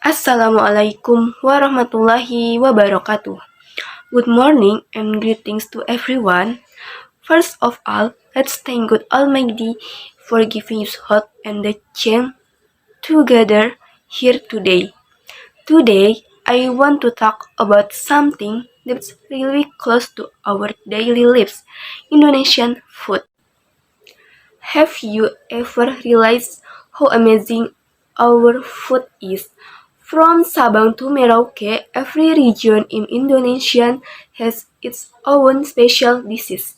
Assalamualaikum warahmatullahi wabarakatuh. Good morning and greetings to everyone. First of all, let's thank God Almighty for giving us hope and the chance to gather here today. Today, I want to talk about something that's really close to our daily lives, Indonesian food. Have you ever realized how amazing our food is? From Sabang to Merauke, every region in Indonesia has its own special dishes.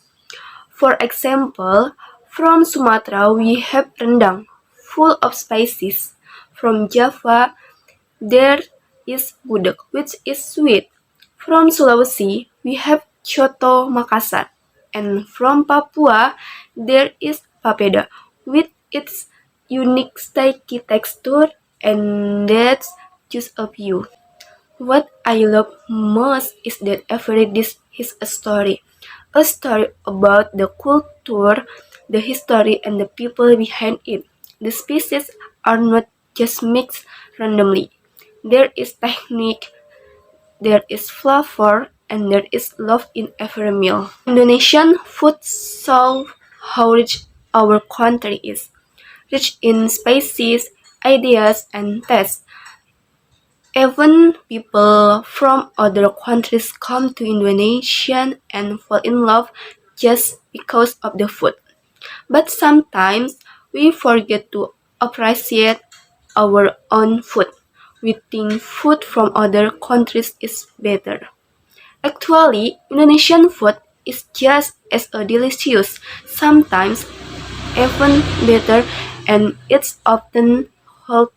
For example, from Sumatra we have rendang, full of spices. From Java, there is gudeg, which is sweet. From Sulawesi, we have Coto Makassar. And from Papua, there is papeda, with its unique sticky texture, and that's just a few. What I love most is that every dish is a story about the culture, the history, and the people behind it. The species are not just mixed randomly. There is technique, there is flavor, and there is love in every meal. Indonesian food shows how rich our country is, rich in spices, ideas, and tastes. Even people from other countries come to Indonesia and fall in love just because of the food. But sometimes we forget to appreciate our own food. We think food from other countries is better. Actually, Indonesian food is just as delicious, sometimes even better, and it's often healthier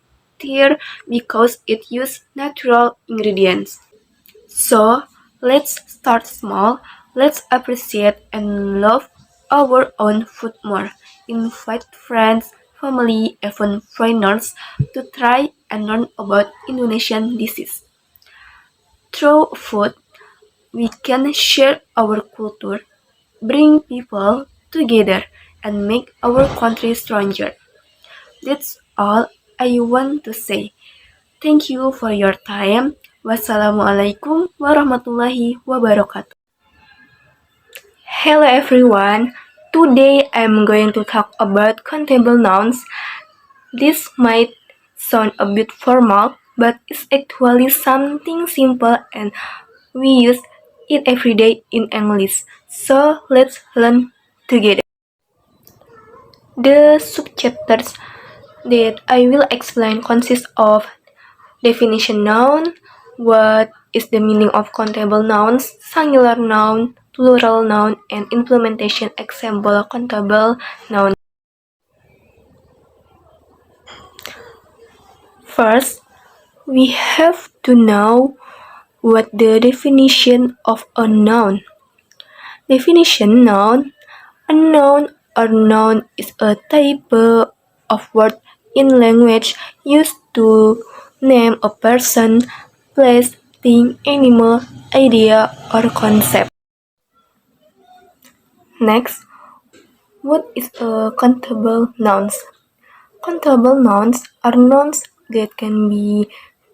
because it uses natural ingredients. So, let's start small. Let's appreciate and love our own food more. Invite friends, family, even foreigners to try and learn about Indonesian dishes. Through food, we can share our culture, bring people together, and make our country stronger. That's all I want to say. Thank you for your time. Wassalamualaikum warahmatullahi wabarakatuh. Hello everyone. Today I'm going to talk about countable nouns. This might sound a bit formal, but it's actually something simple and we use it every day in English. So let's learn together. The subchapters that I will explain consist of definition noun, what is the meaning of countable nouns, singular noun, plural noun, and implementation example countable noun. First, we have to know what the definition of a noun. Definition noun. A noun or noun is a type of word in language used to name a person, place, thing, animal, idea, or concept. Next, what is a countable nouns? Countable nouns are nouns that can be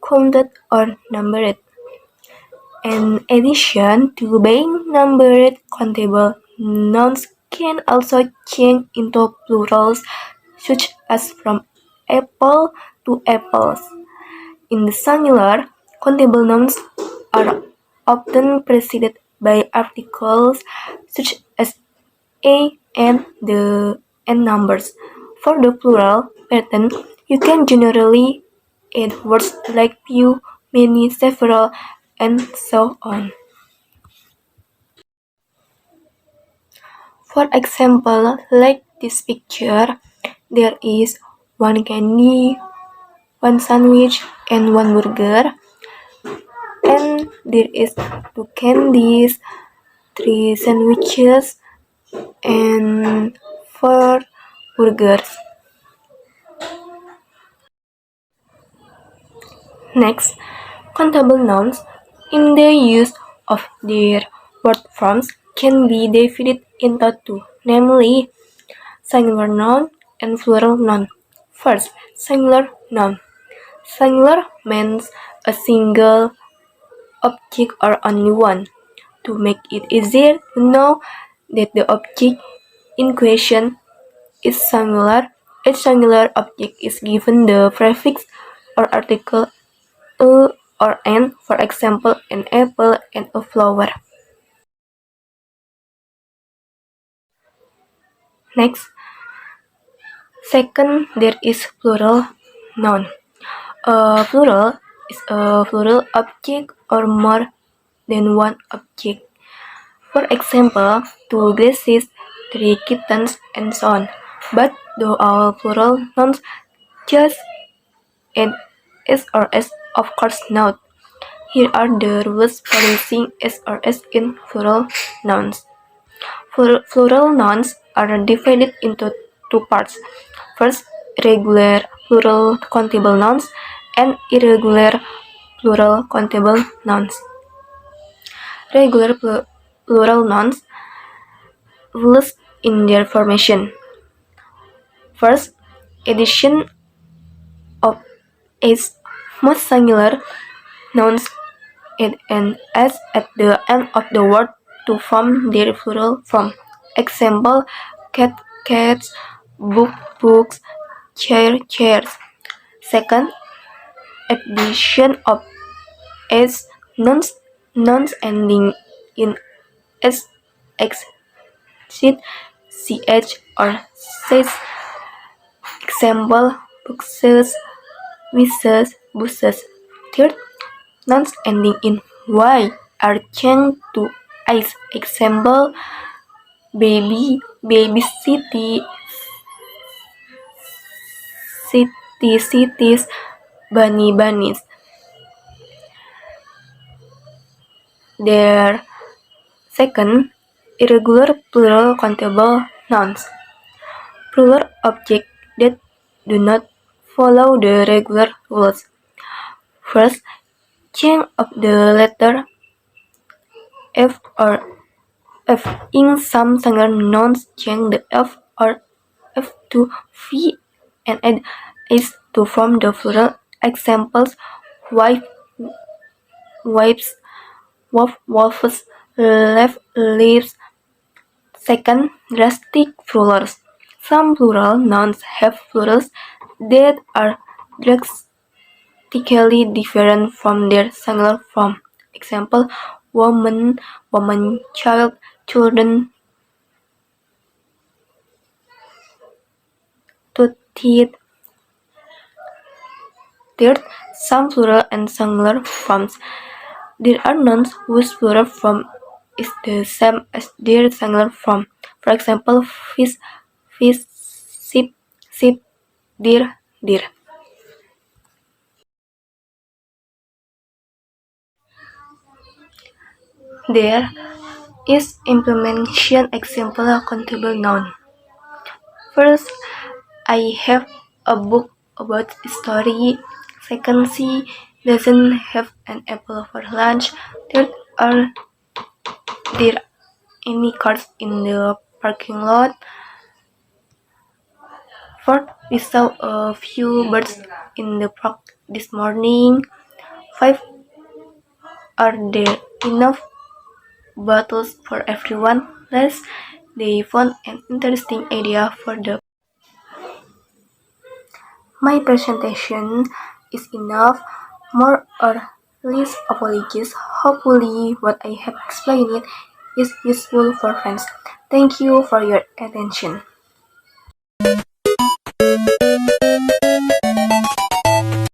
counted or numbered. In addition to being numbered, countable nouns can also change into plurals, such as from apple to apples. In the singular, countable nouns are often preceded by articles such as a and the and numbers. For the plural pattern, you can generally add words like few, many, several, and so on. For example, like this picture, there is one candy, one sandwich, and one burger. And there is two candies, three sandwiches, and four burgers. Next, countable nouns in the use of their word forms can be divided into two, namely singular noun and plural noun. First, singular noun. Singular means a single object or only one. To make it easier to know that the object in question is singular, each singular object is given the prefix or article a or an, for example, an apple and a flower. Next, second, there is plural noun. A plural is a plural object or more than one object. For example, two glasses, three kittens, and so on. But though all plural nouns just add s or s, of course not. Here are the rules for using s or s in plural nouns. Plural nouns are divided into two parts. First, regular plural countable nouns and irregular plural countable nouns. Regular plural nouns rules in their formation. First, addition of s. Most singular nouns add an s at the end of the word to form their plural form. Example, cat, cats, book, books, chair, chairs. Second, addition of s nouns ending in s, x, sit, ch, or says. Example, boxes, visas, buses. Third, nouns ending in y are changed to is. Example, baby, baby city, city, cities, bunny, bunnies. Their second, irregular plural countable nouns. Plural objects that do not follow the regular rules. First, change of the letter F or F. In some singular nouns, change the F or F to V and add S to form the plural. Examples, wife, wives, wolf, wolves, left, leaves. Second, drastic plurals. Some plural nouns have plurals that are drastically different from their singular form. Example, woman, woman, child, children, to teeth. Third, some plural and singular forms. There are nouns whose plural form is the same as their singular form. For example, fish, fish, sheep, sheep, deer, deer. There is implementation example of countable noun. First, I have a book about story. Second, she doesn't have an apple for lunch. Third, are there any cars in the parking lot? Fourth, we saw a few birds in the park this morning. Five, are there enough bottles for everyone? Last, they found an interesting idea for the. My presentation is enough. More or less apologies. Hopefully, what I have explained is useful for friends. Thank you for your attention.